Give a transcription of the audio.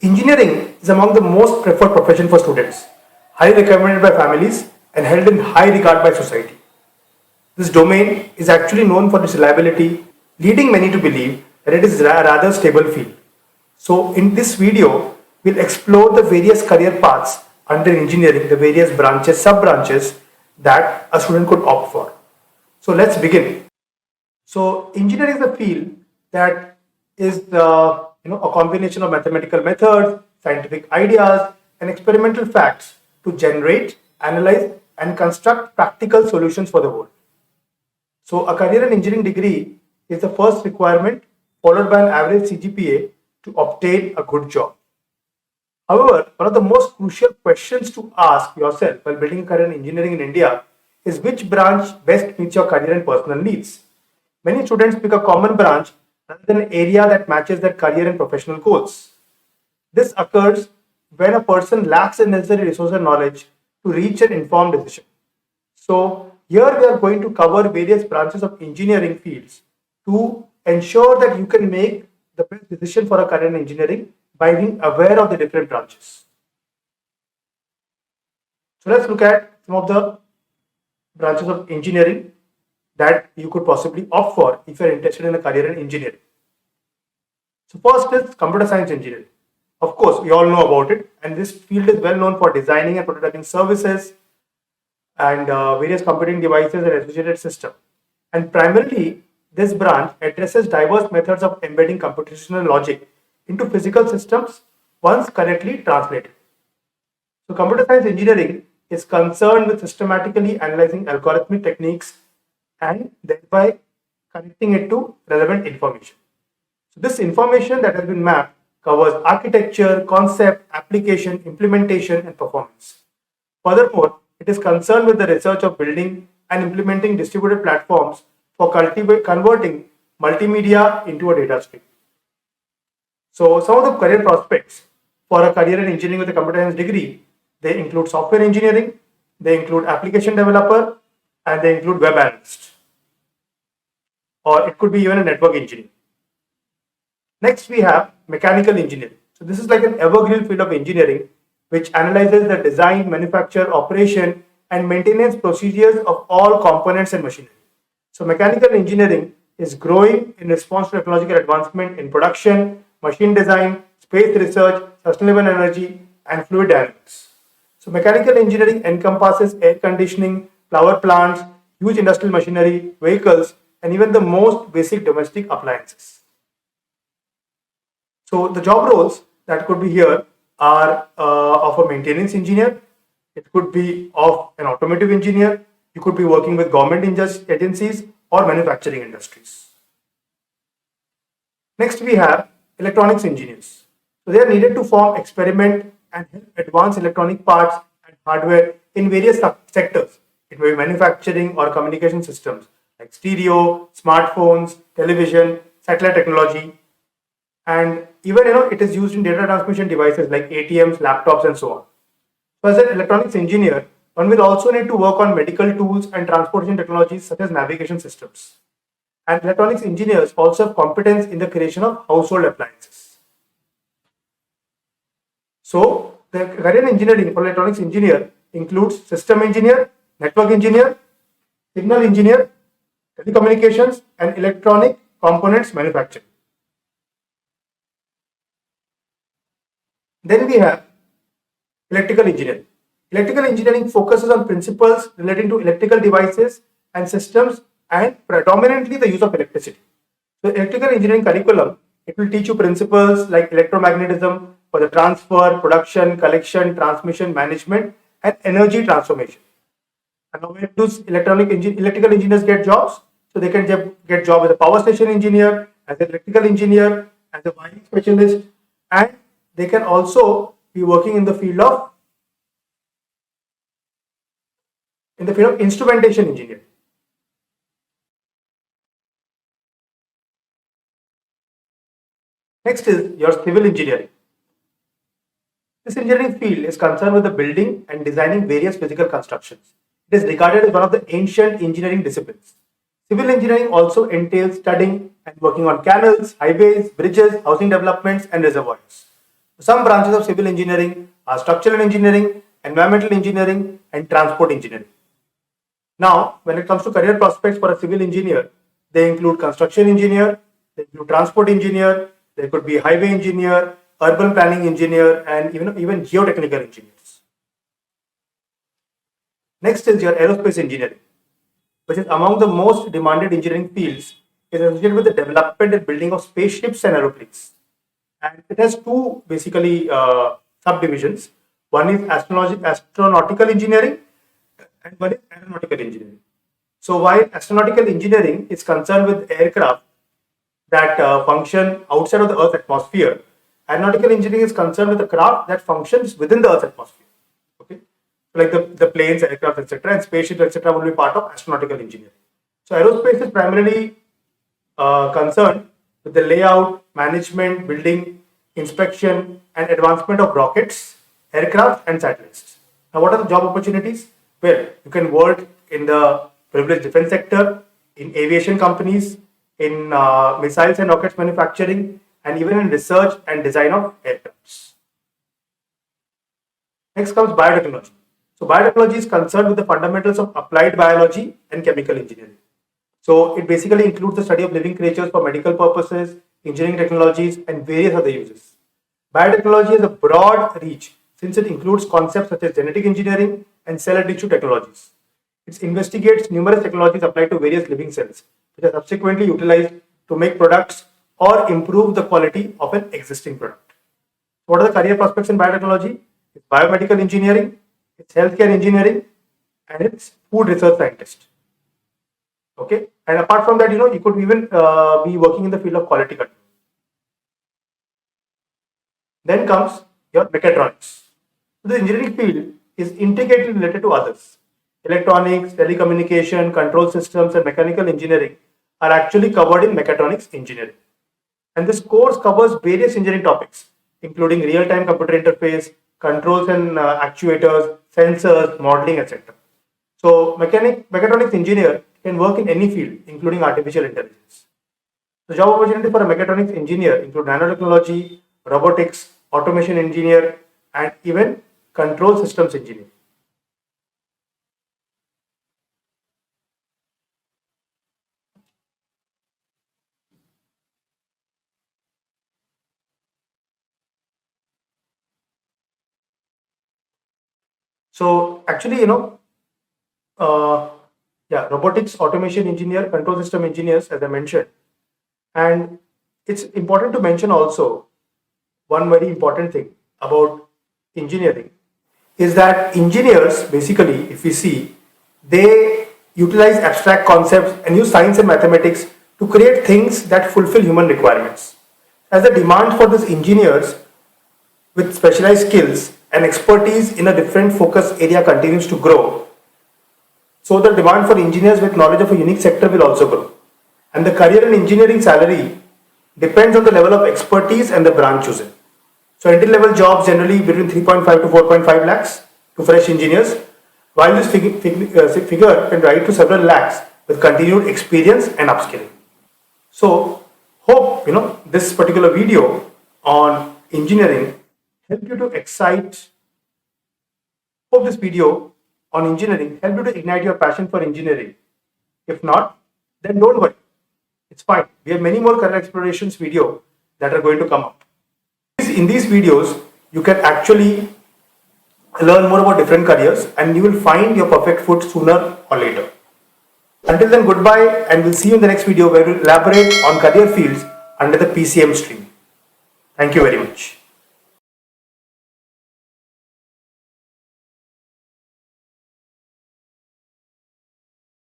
Engineering is among the most preferred profession for students, highly recommended by families and held in high regard by society. This domain is actually known for its reliability, leading many to believe that it is a rather stable field. So in this video, we'll explore the various career paths under engineering, the various branches, sub-branches that a student could opt for. So let's begin. So engineering is a field that is a combination of mathematical methods, scientific ideas, and experimental facts to generate, analyze, and construct practical solutions for the world. So a career in engineering degree is the first requirement, followed by an average CGPA to obtain a good job. However, one of the most crucial questions to ask yourself while building a career in engineering in India is which branch best meets your career and personal needs. Many students pick a common branch rather than an area that matches their career and professional goals. This occurs when a person lacks the necessary resources and knowledge to reach an informed decision. So, here we are going to cover various branches of engineering fields to ensure that you can make the best decision for a career in engineering by being aware of the different branches. So, let's look at some of the branches of engineering that you could possibly opt for if you are interested in a career in engineering. So first is computer science engineering. Of course, we all know about it, and this field is well known for designing and prototyping services and various computing devices and associated systems. And primarily, this branch addresses diverse methods of embedding computational logic into physical systems once correctly translated. So computer science engineering is concerned with systematically analyzing algorithmic techniques and thereby connecting it to relevant information. So this information that has been mapped covers architecture, concept, application, implementation, and performance. Furthermore, it is concerned with the research of building and implementing distributed platforms for converting multimedia into a data stream. So some of the career prospects for a career in engineering with a computer science degree, they include software engineering, they include application developer, and they include web analyst, or it could be even a network engineer. Next, we have mechanical engineering. So this is like an evergreen field of engineering which analyzes the design, manufacture, operation, and maintenance procedures of all components and machinery. So mechanical engineering is growing in response to technological advancement in production, machine design, space research, sustainable energy, and fluid dynamics. So mechanical engineering encompasses air conditioning, power plants, huge industrial machinery, vehicles, and even the most basic domestic appliances. So the job roles that could be here are of a maintenance engineer, it could be of an automotive engineer, you could be working with government agencies or manufacturing industries. Next we have electronics engineers. So they are needed to form, experiment, and help advance electronic parts and hardware in various sectors. It may be manufacturing or communication systems like stereo, smartphones, television, satellite technology, and even it is used in data transmission devices like ATMs, laptops, and so on. So as an electronics engineer, one will also need to work on medical tools and transportation technologies such as navigation systems. And electronics engineers also have competence in the creation of household appliances. So the career in engineering for electronics engineer includes system engineer, network engineer, signal engineer, telecommunications, and electronic components manufacturing. Then we have electrical engineering. Electrical engineering focuses on principles relating to electrical devices and systems and predominantly the use of electricity. So electrical engineering curriculum, it will teach you principles like electromagnetism for the transfer, production, collection, transmission, management, and energy transformation. And now where do electrical engineers get jobs? So they can get job as a power station engineer, as an electrical engineer, as a wiring specialist, and they can also be working in the field of instrumentation engineering. Next is your civil engineering. This engineering field is concerned with the building and designing various physical constructions. It is regarded as one of the ancient engineering disciplines. Civil engineering also entails studying and working on canals, highways, bridges, housing developments, and reservoirs. Some branches of civil engineering are structural engineering, environmental engineering, and transport engineering. Now, when it comes to career prospects for a civil engineer, they include construction engineer, they include transport engineer, there could be highway engineer, urban planning engineer, and even geotechnical engineers. Next is your aerospace engineering, which is among the most demanded engineering fields. It is associated with the development and building of spaceships and aeroplanes. And it has two basically subdivisions. One is astronautical engineering and one is aeronautical engineering. So while astronautical engineering is concerned with aircraft that function outside of the Earth's atmosphere, aeronautical engineering is concerned with the craft that functions within the Earth's atmosphere. Okay, like the planes, aircraft, etc., and spaceships, etc., will be part of astronautical engineering. So aerospace is primarily concerned with the layout, management, building, inspection, and advancement of rockets, aircraft, and satellites. Now, what are the job opportunities? Well, you can work in the privileged defense sector, in aviation companies, in missiles and rockets manufacturing, and even in research and design of aircrafts. Next comes biotechnology. So biotechnology is concerned with the fundamentals of applied biology and chemical engineering. So it basically includes the study of living creatures for medical purposes, engineering technologies, and various other uses. Biotechnology has a broad reach since it includes concepts such as genetic engineering and cell and tissue technologies. It investigates numerous technologies applied to various living cells, which are subsequently utilized to make products or improve the quality of an existing product. What are the career prospects in biotechnology? It's biomedical engineering, it's healthcare engineering, and it's food research scientist. Okay, and apart from that, you could even be working in the field of quality control. Then comes your mechatronics. So the engineering field is intricately related to others. Electronics, telecommunication, control systems, and mechanical engineering are actually covered in mechatronics engineering. And this course covers various engineering topics, including real-time computer interface, controls and actuators, sensors, modeling, etc. So mechatronics engineer can work in any field, including artificial intelligence. The job opportunity for a mechatronics engineer include nanotechnology, robotics, automation engineer, and even control systems engineer. So actually, robotics, automation engineer, control system engineers, as I mentioned. And it's important to mention also one very important thing about engineering is that engineers, basically, if we see, they utilize abstract concepts and use science and mathematics to create things that fulfill human requirements. As the demand for these engineers with specialized skills and expertise in a different focus area continues to grow, so the demand for engineers with knowledge of a unique sector will also grow. And the career in engineering salary depends on the level of expertise and the branch chosen. So entry level jobs generally between 3.5 to 4.5 lakhs to fresh engineers, while this figure can rise to several lakhs with continued experience and upskilling. So hope this particular video on engineering helped you to excite. Hope this video on engineering helped you to ignite your passion for engineering. If not, then don't worry. It's fine. We have many more career explorations video that are going to come up. In these videos, you can actually learn more about different careers and you will find your perfect fit sooner or later. Until then, goodbye, and we'll see you in the next video where we'll elaborate on career fields under the PCM stream. Thank you very much.